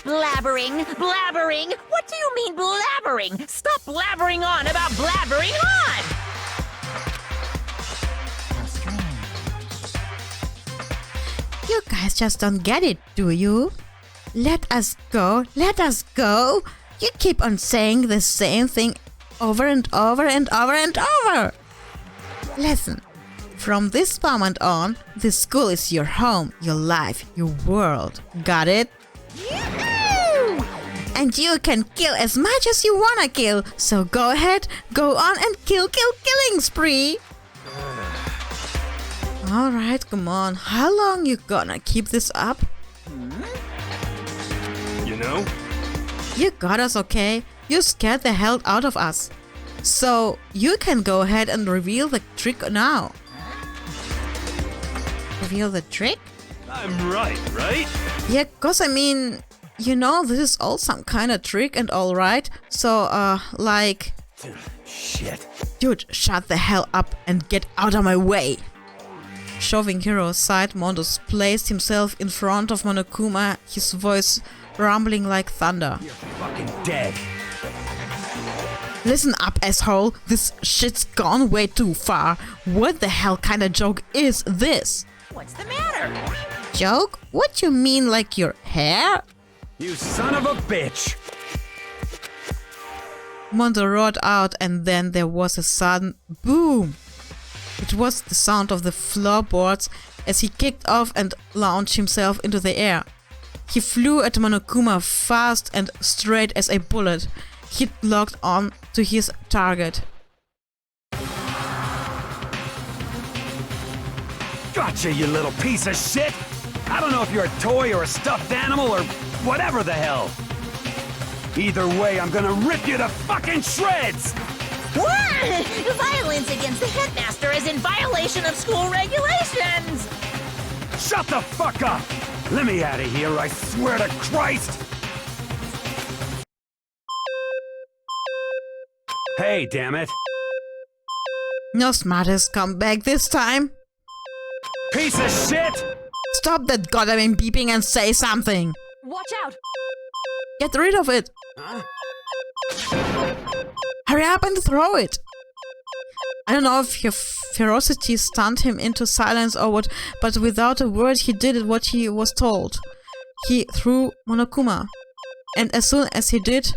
Blabbering, blabbering. What do you mean blabbering? Stop blabbering on about blabbering on! You guys just don't get it, do you? Let us go, let us go. You keep on saying the same thing over and over and over and over. Listen, from this moment on, this school is your home, your life, your world. Got it? Yoo-hoo! And you can kill as much as you wanna kill. So go ahead, go on and killing spree. Alright, come on. How long you gonna keep this up? You know? You got us, okay? You scared the hell out of us. So you can go ahead and reveal the trick now. Reveal the trick? I'm right? Yeah, cause I mean, you know, this is all some kind of trick and all right. So, like... Shit. Dude, shut the hell up and get out of my way. Shoving Hero aside, Mondos placed himself in front of Monokuma, his voice rumbling like thunder. You're fucking dead. Listen up, asshole. This shit's gone way too far. What the hell kind of joke is this? What's the matter? Joke? What you mean, like your hair? You son of a bitch. Mondo roared out, and then there was a sudden boom. It was the sound of the floorboards as he kicked off and launched himself into the air. He flew at Monokuma fast and straight as a bullet. He locked on to his target. Gotcha, you little piece of shit! I don't know if you're a toy or a stuffed animal or whatever the hell. Either way, I'm gonna rip you to fucking shreds! What? Violence against the headmaster is in violation of school regulations! Shut the fuck up! Let me out of here, I swear to Christ! Hey, damn it! No smartest comeback this time. Piece of shit! Stop that goddamn beeping and say something. Watch out! Get rid of it. Huh? Hurry up and throw it! I don't know if your ferocity stunned him into silence or what, but without a word he did what he was told. He threw Monokuma. And as soon as he did...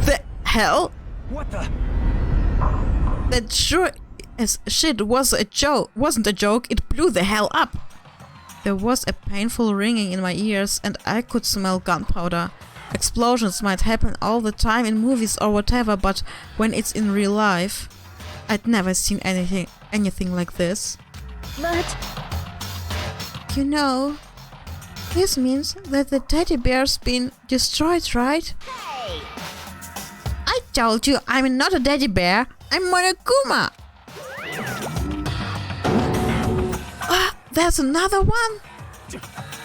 The hell? What the? That sure as shit wasn't a joke, it blew the hell up. There was a painful ringing in my ears and I could smell gunpowder. Explosions might happen all the time in movies or whatever, but when it's in real life, I'd never seen anything like this. But... You know, this means that the teddy bear's been destroyed, right? Hey! I told you I'm not a teddy bear, I'm Monokuma! There's another one!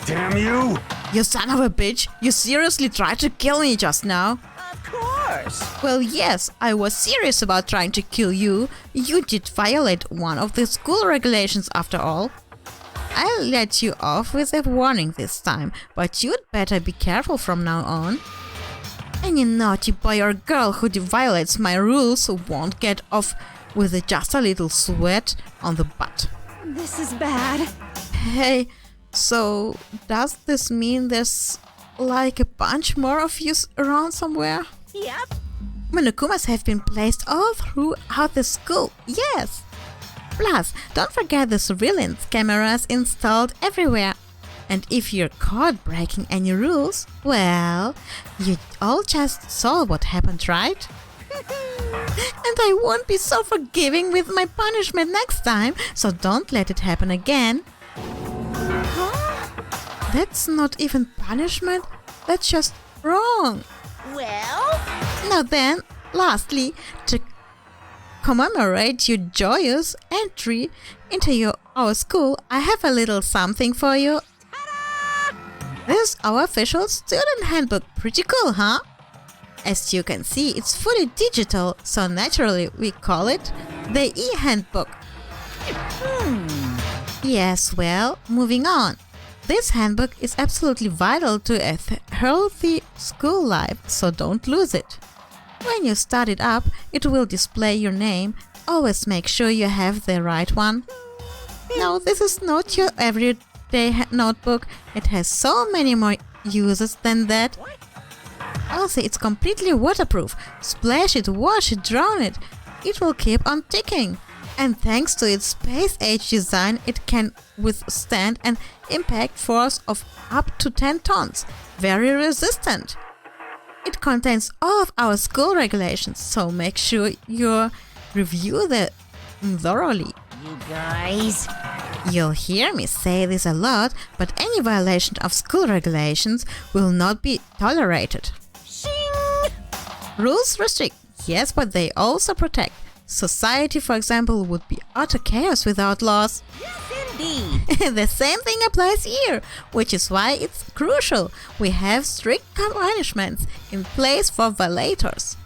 Damn you! You son of a bitch! You seriously tried to kill me just now? Of course! Well, yes, I was serious about trying to kill you. You did violate one of the school regulations after all. I'll let you off with a warning this time, but you'd better be careful from now on. Any naughty boy or girl who violates my rules won't get off with just a little sweat on the butt. This is bad. Hey, so does this mean there's like a bunch more of you around somewhere? Yep. Monokumas have been placed all throughout the school, yes! Plus, don't forget the surveillance cameras installed everywhere. And if you're caught breaking any rules, well, you all just saw what happened, right? And I won't be so forgiving with my punishment next time, so don't let it happen again. Huh? That's not even punishment, that's just wrong. Well? Now then, lastly, to commemorate your joyous entry into our school, I have a little something for you. Ta-da! This is our official student handbook. Pretty cool, huh? As you can see, it's fully digital, so naturally we call it the e-handbook. Yes, well, moving on. This handbook is absolutely vital to a healthy school life, so don't lose it. When you start it up, it will display your name. Always make sure you have the right one. No, this is not your everyday notebook. It has so many more uses than that. Also, it's completely waterproof. Splash it, wash it, drown it. It will keep on ticking. And thanks to its space-age design, it can withstand an impact force of up to 10 tons. Very resistant. It contains all of our school regulations, so make sure you review them thoroughly. You guys. You'll hear me say this a lot, but any violation of school regulations will not be tolerated. Shing! Rules restrict, yes, but they also protect. Society, for example, would be utter chaos without laws. Yes, indeed. The same thing applies here, which is why it's crucial. We have strict punishments in place for violators.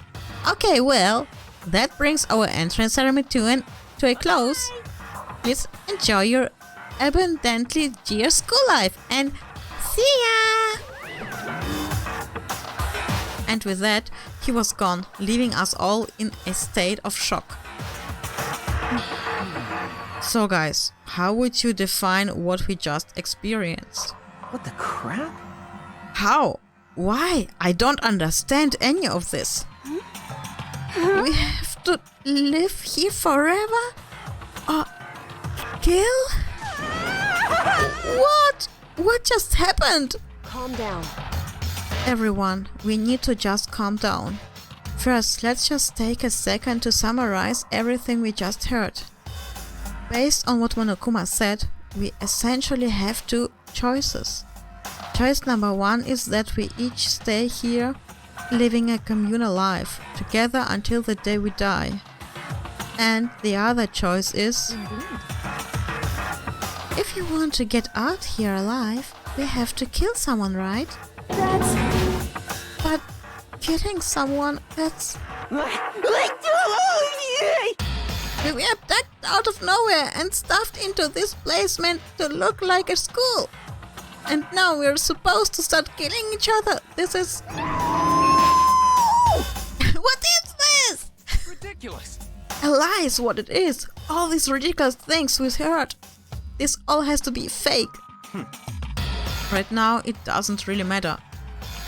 Okay, well, that brings our entrance ceremony to a close. Please enjoy your abundantly dear school life and see ya! And with that, he was gone, leaving us all in a state of shock. So guys, how would you define what we just experienced? What the crap? How? Why? I don't understand any of this. We have to live here forever? Or kill? What? What just happened? Calm down. Everyone, we need to just calm down. First, let's just take a second to summarize everything we just heard. Based on what Monokuma said, we essentially have two choices. Choice number one is that we each stay here, living a communal life, together until the day we die. And the other choice is... if you want to get out here alive, we have to kill someone, right? But killing someone, that's... We were abducted out of nowhere and stuffed into this place meant to look like a school. And now we're supposed to start killing each other. This is... What is this? Ridiculous. A lie is what it is. All these ridiculous things we heard. This all has to be fake. Right now, it doesn't really matter.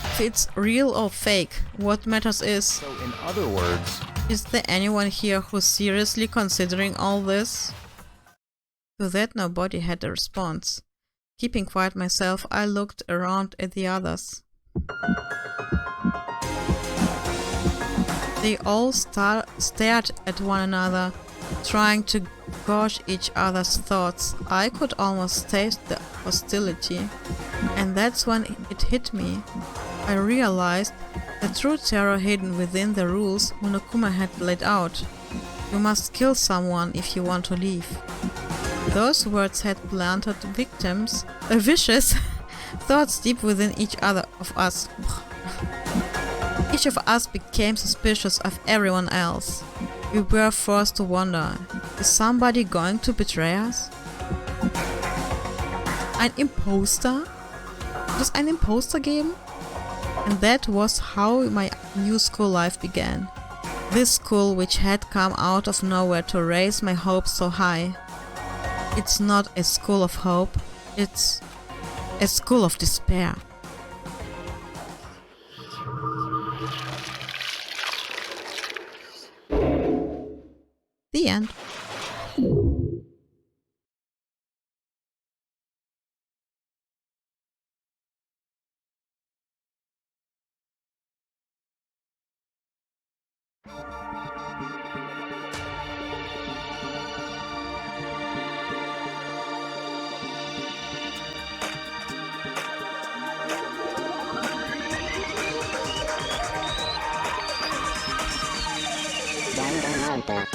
If it's real or fake, what matters is... So in other words... Is there anyone here who's seriously considering all this? To that, nobody had a response. Keeping quiet myself, I looked around at the others. They all stared at one another, trying to gauge each other's thoughts. I could almost taste the hostility. And that's when it hit me. I realized the true terror hidden within the rules Monokuma had laid out. You must kill someone if you want to leave. Those words had planted vicious thoughts deep within each other of us. Each of us became suspicious of everyone else. We were forced to wonder, is somebody going to betray us? Ein Imposter? Wird es einen Imposter geben? And that was how my new school life began. This school which had come out of nowhere to raise my hopes so high. It's not a school of hope, it's a school of despair. The end. Danganronpa.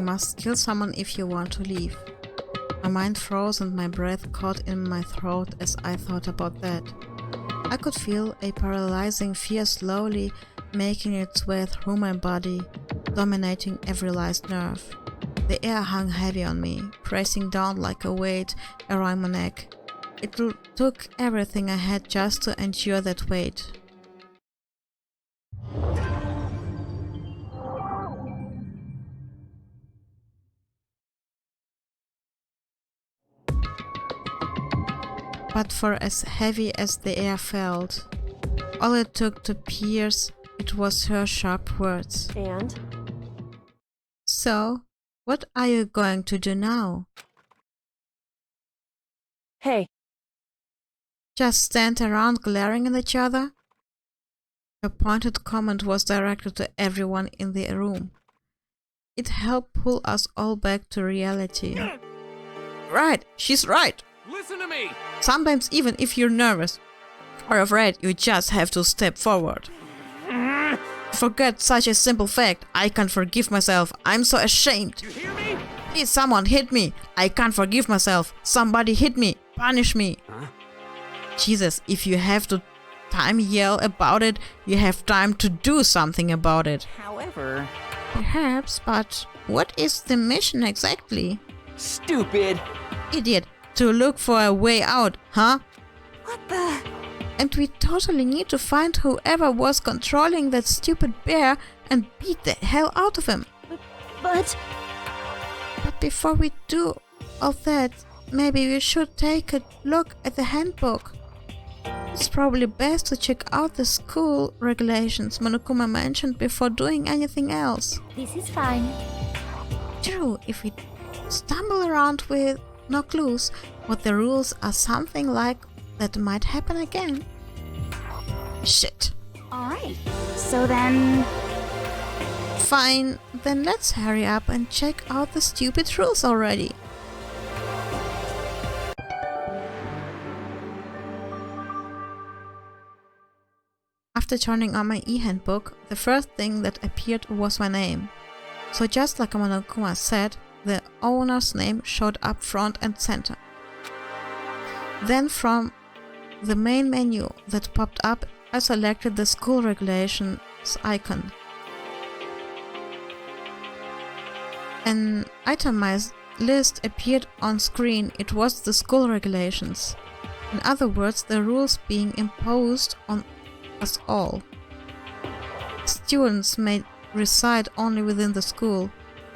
You must kill someone if you want to leave. My mind froze and my breath caught in my throat as I thought about that. I could feel a paralyzing fear slowly making its way through my body, dominating every last nerve. The air hung heavy on me, pressing down like a weight around my neck. It took everything I had just to endure that weight. But for as heavy as the air felt, all it took to pierce it was her sharp words. And? So, what are you going to do now? Hey. Just stand around glaring at each other? Her pointed comment was directed to everyone in the room. It helped pull us all back to reality. Right, she's right. Listen to me! Sometimes even if you're nervous or afraid, you just have to step forward. Forget such a simple fact. I can't forgive myself. I'm so ashamed. You hear me? Please, someone hit me. I can't forgive myself. Somebody hit me. Punish me. Huh? Jesus, if you have to time yell about it, you have time to do something about it. However... Perhaps, but what is the mission exactly? Stupid! Idiot, to look for a way out, huh? What the... And we totally need to find whoever was controlling that stupid bear and beat the hell out of him. But... But before we do all that, maybe we should take a look at the handbook. It's probably best to check out the school regulations Monokuma mentioned before doing anything else. This is fine. True, if we stumble around with no clues, what the rules are something like that might happen again. Shit. Alright. So then... Fine, then let's hurry up and check out the stupid rules already. After turning on my e-handbook, the first thing that appeared was my name. So just like Monokuma said, the owner's name showed up front and center. Then from the main menu that popped up, I selected the school regulations icon. An itemized list appeared on screen. It was the school regulations. In other words, the rules being imposed on us all. Students may reside only within the school.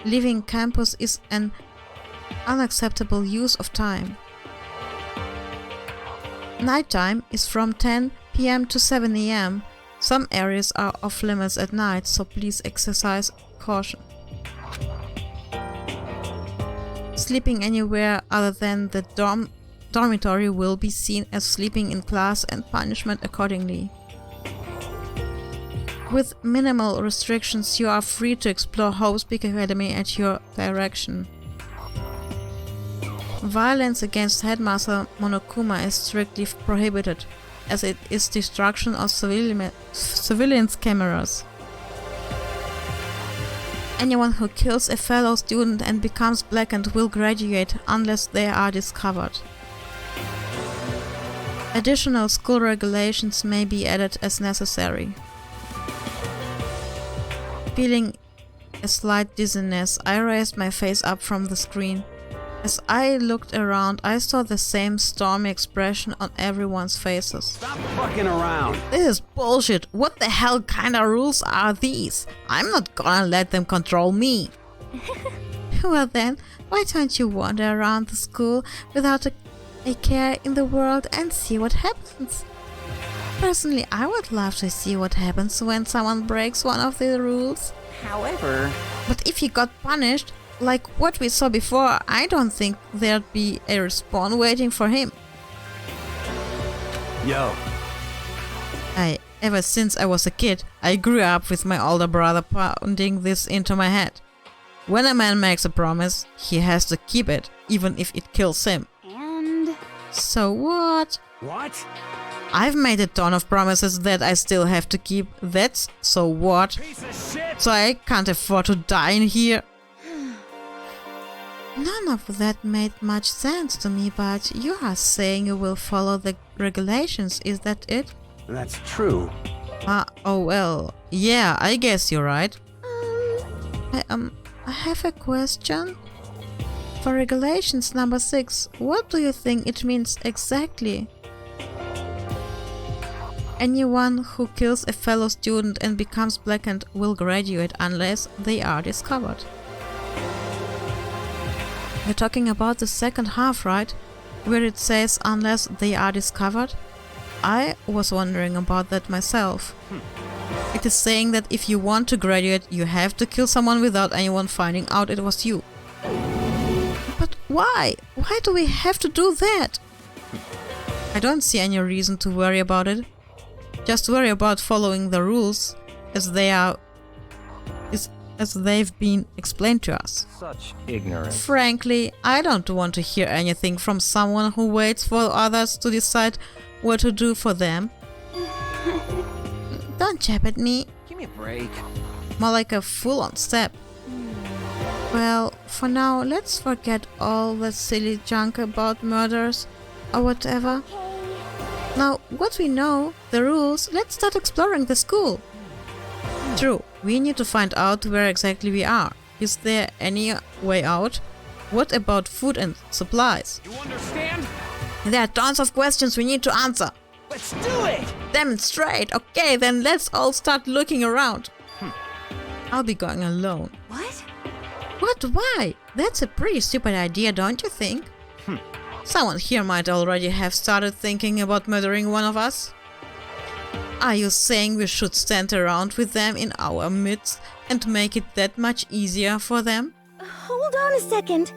Leaving campus is an unacceptable use of time. Nighttime is from 10 p.m. to 7 a.m. Some areas are off limits at night, so please exercise caution. Sleeping anywhere other than the dormitory will be seen as sleeping in class and punishment accordingly. With minimal restrictions, you are free to explore Hope's Peak Academy at your direction. Violence against Headmaster Monokuma is strictly prohibited, as it is destruction of civilians' cameras. Anyone who kills a fellow student and becomes blackened will graduate unless they are discovered. Additional school regulations may be added as necessary. Feeling a slight dizziness, I raised my face up from the screen. As I looked around, I saw the same stormy expression on everyone's faces. Stop fucking around! This is bullshit! What the hell kind of rules are these? I'm not gonna let them control me! Well then, why don't you wander around the school without a care in the world and see what happens? Personally, I would love to see what happens when someone breaks one of the rules. However... But if he got punished, like what we saw before, I don't think there'd be a respawn waiting for him. Yo. Ever since I was a kid, I grew up with my older brother pounding this into my head. When a man makes a promise, he has to keep it, even if it kills him. And... So what? What? I've made a ton of promises that I still have to keep. That's so what? Piece of shit! So I can't afford to die in here. None of that made much sense to me, but you are saying you will follow the regulations, is that it? That's true. Oh well, yeah, I guess you're right. I have a question. For regulations number 6, what do you think it means exactly? Anyone who kills a fellow student and becomes blackened will graduate unless they are discovered. We're talking about the second half, right? Where it says unless they are discovered? I was wondering about that myself. It is saying that if you want to graduate, you have to kill someone without anyone finding out it was you. But why? Why do we have to do that? I don't see any reason to worry about it. Just worry about following the rules as they've been explained to us. Such ignorance. Frankly, I don't want to hear anything from someone who waits for others to decide what to do for them. Don't jab at me. Give me a break. More like a full-on step. Well, for now, let's forget all that silly junk about murders or whatever. Now, what we know, the rules, let's start exploring the school. True, we need to find out where exactly we are. Is there any way out? What about food and supplies? You understand? There are tons of questions we need to answer. Let's do it! Demonstrate! Okay, then let's all start looking around. I'll be going alone. What? What? Why? That's a pretty stupid idea, don't you think? Someone here might already have started thinking about murdering one of us. Are you saying we should stand around with them in our midst and make it that much easier for them? Hold on a second.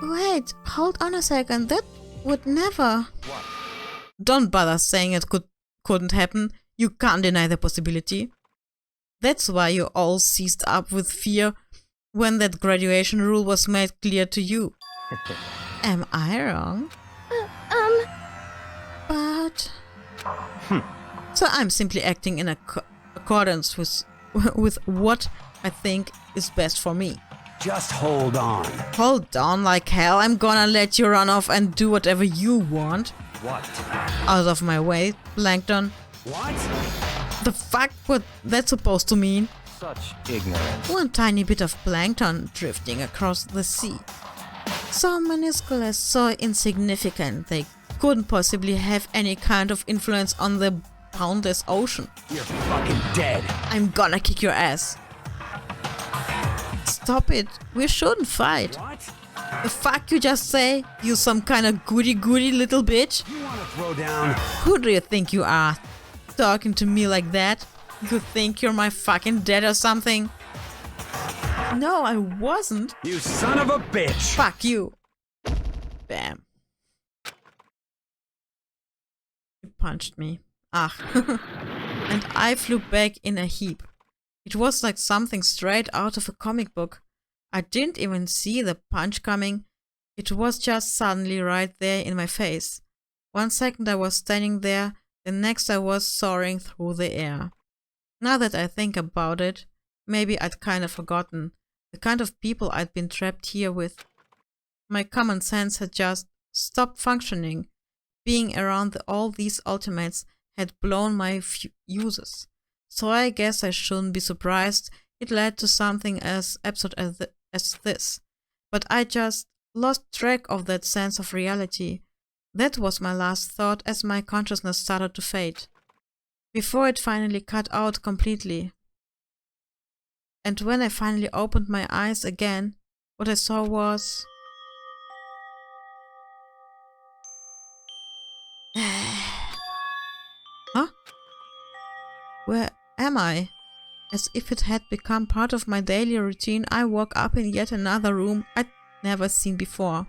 Wait, hold on a second. That would never... What? Don't bother saying it couldn't happen. You can't deny the possibility. That's why you all seized up with fear when that graduation rule was made clear to you. Am I wrong? But... So I'm simply acting in accordance with what I think is best for me. Just hold on. Hold on like hell. I'm gonna let you run off and do whatever you want. What? Out of my way, Plankton. What? The fuck? What that's supposed to mean? Such ignorance. One tiny bit of plankton drifting across the sea. So minuscule, so insignificant, they couldn't possibly have any kind of influence on the boundless ocean. You're fucking dead. I'm gonna kick your ass. Stop it. We shouldn't fight. What? The fuck you just say? You some kind of goody little bitch? You wanna throw down? Who do you think you are? Talking to me like that? You think you're my fucking dad or something? No, I wasn't. You son of a bitch! Fuck you. Bam. He punched me. Ah. And I flew back in a heap. It was like something straight out of a comic book. I didn't even see the punch coming. It was just suddenly right there in my face. 1 second I was standing there, the next I was soaring through the air. Now that I think about it, maybe I'd kind of forgotten the kind of people I'd been trapped here with. My common sense had just stopped functioning. Being around all these ultimates had blown my fuses. So I guess I shouldn't be surprised it led to something as absurd as this. But I just lost track of that sense of reality. That was my last thought as my consciousness started to fade. Before it finally cut out completely. And when I finally opened my eyes again, what I saw was... Huh? Where am I? As if it had become part of my daily routine, I woke up in yet another room I'd never seen before.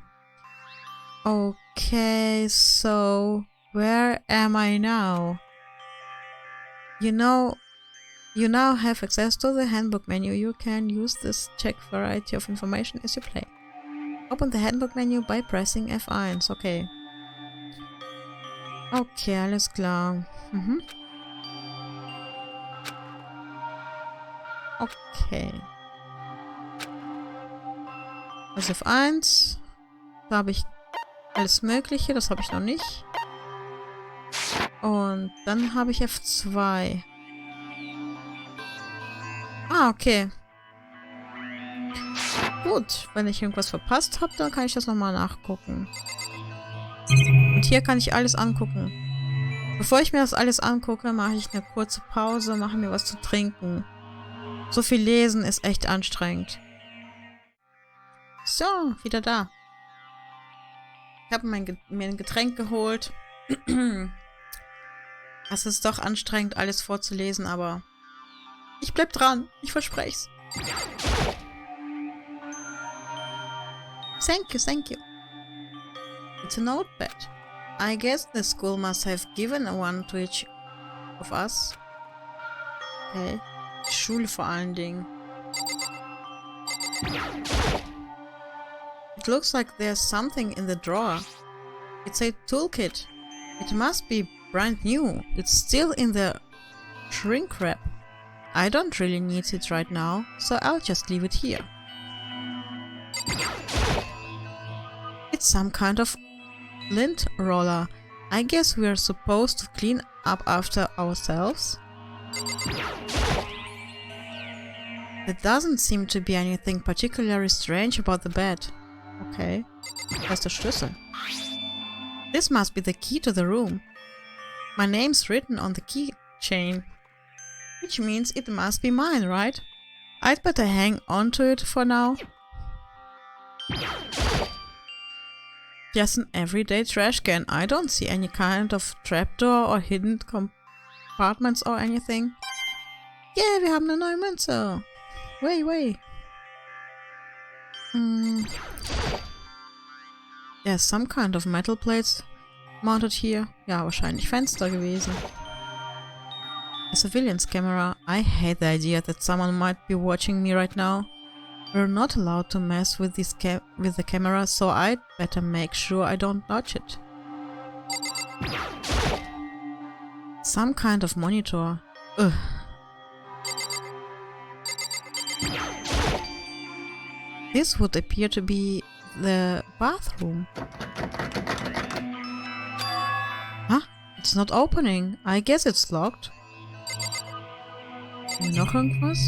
Okay, so where am I now? You now have access to the handbook menu. You can use this check variety of information as you play. Open the handbook menu by pressing F1. Okay. Okay, alles klar. Okay. Also F1. Da habe ich alles Mögliche. Das habe ich noch nicht. Und dann habe ich F2. Ah, okay. Gut, wenn ich irgendwas verpasst habe, dann kann ich das nochmal nachgucken. Und hier kann ich alles angucken. Bevor ich mir das alles angucke, mache ich eine kurze Pause, mache mir was zu trinken. So viel lesen ist echt anstrengend. So, wieder da. Ich habe mir ein Getränk geholt. Es ist doch anstrengend, alles vorzulesen, aber ich bleib dran. Ich verspreche es. Thank you, thank you. It's a notepad. I guess the school must have given one to each of us. Okay. Schule vor allen Dingen. It looks like there's something in the drawer. It's a toolkit. It must be brand new. It's still in the shrink wrap. I don't really need it right now, so I'll just leave it here. It's some kind of lint roller. I guess we're supposed to clean up after ourselves. There doesn't seem to be anything particularly strange about the bed. Okay. Da ist der Schlüssel. This must be the key to the room. My name's written on the keychain. Which means it must be mine, right? I'd better hang on to it for now. Just an everyday trash can. I don't see any kind of trapdoor or hidden compartments or anything. Yeah, wir haben eine neue Münze. Way. There's some kind of metal plates mounted here. Ja, wahrscheinlich Fenster gewesen. A surveillance camera. I hate the idea that someone might be watching me right now. We're not allowed to mess with the camera, so I'd better make sure I don't touch it. Some kind of monitor. Ugh. This would appear to be the bathroom. Huh? It's not opening. I guess it's locked. Noch irgendwas?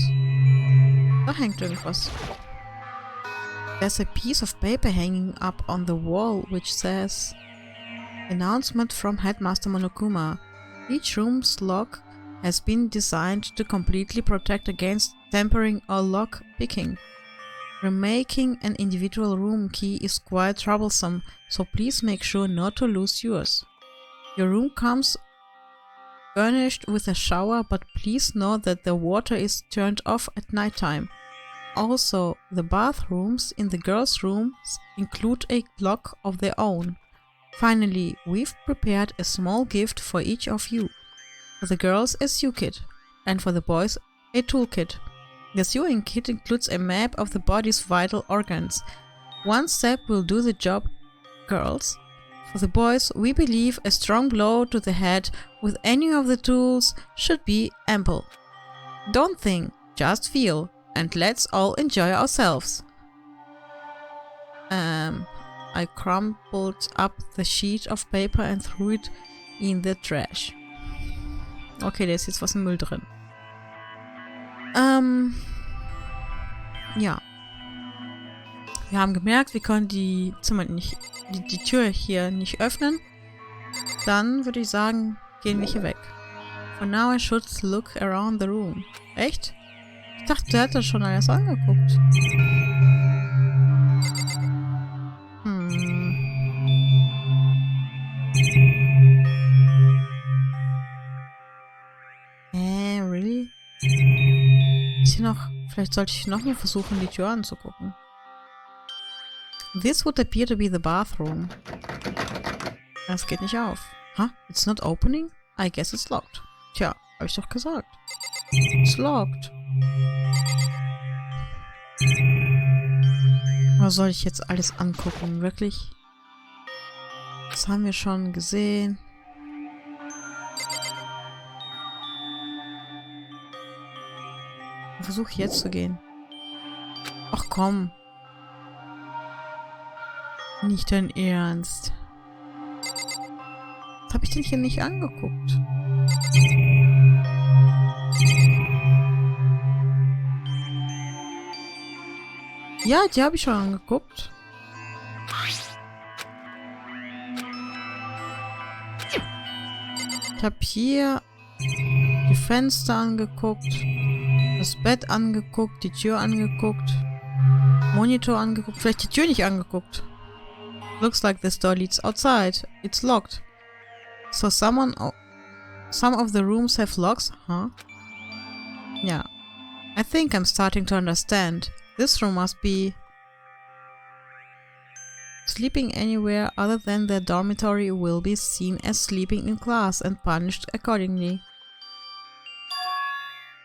Da hängt irgendwas. There's a piece of paper hanging up on the wall which says Announcement from Headmaster Monokuma. Each room's lock has been designed to completely protect against tampering or lock picking. Remaking an individual room key is quite troublesome, so please make sure not to lose yours. Your room comes furnished with a shower, but please note that the water is turned off at nighttime. Also, the bathrooms in the girls' rooms include a lock of their own. Finally, we've prepared a small gift for each of you. For the girls, a sew kit, and for the boys, a toolkit. The sewing kit includes a map of the body's vital organs. One step will do the job, girls. For the boys, we believe a strong blow to the head with any of the tools should be ample. Don't think, just feel, and let's all enjoy ourselves. I crumpled up the sheet of paper and threw it in the trash. Okay, da ist jetzt was im Müll drin. Ja. Wir haben gemerkt, wir können die Tür hier nicht öffnen. Dann würde ich sagen, gehen wir hier weg. For now I should look around the room. Echt? Ich dachte, der hat das schon alles angeguckt. Really? Ist hier noch... Vielleicht sollte ich nochmal versuchen, die Tür anzugucken. This would appear to be the bathroom. Das geht nicht auf. Huh? It's not opening? I guess it's locked. Tja, habe ich doch gesagt. It's locked. Was soll ich jetzt alles angucken? Wirklich? Das haben wir schon gesehen. Ich versuche jetzt zu gehen. Ach komm. Nicht dein Ernst. Was habe ich denn hier nicht angeguckt? Ja, die habe ich schon angeguckt. Ich habe hier die Fenster angeguckt, das Bett angeguckt, die Tür angeguckt, Monitor angeguckt, vielleicht die Tür nicht angeguckt. Looks like this door leads outside. It's locked. So some of the rooms have locks, huh? Yeah. I think I'm starting to understand. This room must be sleeping anywhere other than their dormitory will be seen as sleeping in class and punished accordingly.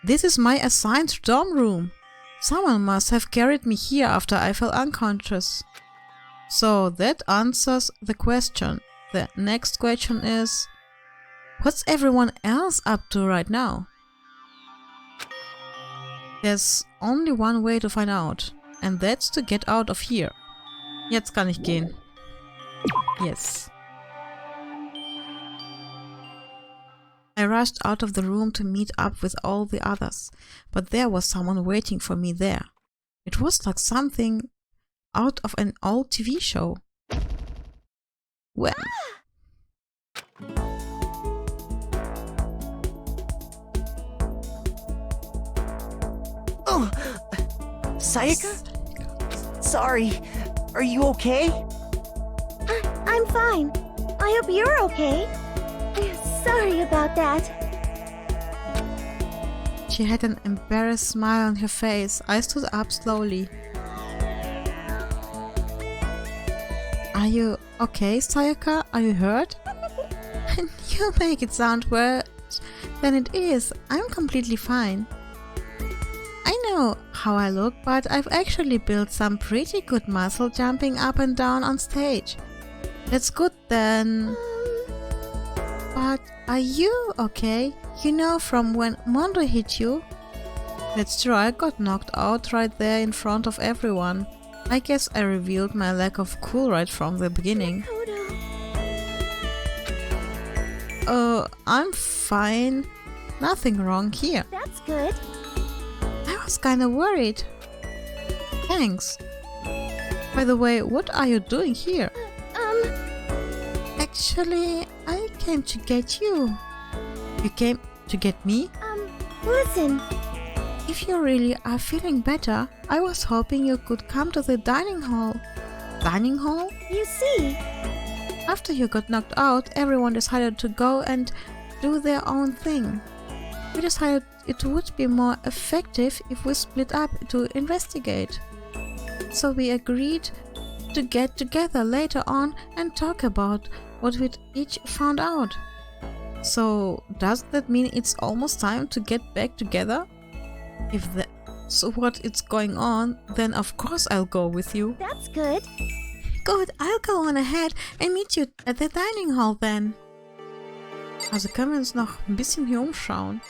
This is my assigned dorm room. Someone must have carried me here after I fell unconscious. So that answers the question. The next question is, what's everyone else up to right now? There's only one way to find out, and that's to get out of here. Jetzt kann ich gehen. Yes. I rushed out of the room to meet up with all the others, but there was someone waiting for me there. It was like something out of an old TV show. Well... Oh, Sayaka? Sorry, are you okay? I'm fine. I hope you're okay. Sorry about that. She had an embarrassed smile on her face. I stood up slowly. Are you okay, Sayaka? Are you hurt? You make it sound worse than it is. I'm completely fine. I know how I look, but I've actually built some pretty good muscle jumping up and down on stage. That's good then. But are you okay? You know, from when Mondo hit you? That's true, I got knocked out right there in front of everyone. I guess I revealed my lack of cool right from the beginning. I'm fine. Nothing wrong here. That's good. I was kinda worried. Thanks. By the way, what are you doing here? Actually, I came to get you. You came to get me? Listen. If you really are feeling better, I was hoping you could come to the dining hall. Dining hall? You see. After you got knocked out, everyone decided to go and do their own thing. We decided it would be more effective if we split up to investigate. So we agreed to get together later on and talk about what we'd each found out. So does that mean it's almost time to get back together? If that's what is going on, then of course I'll go with you. That's good. Good, I'll go on ahead and meet you at the dining hall then. Also können wir uns noch ein bisschen hier umschauen.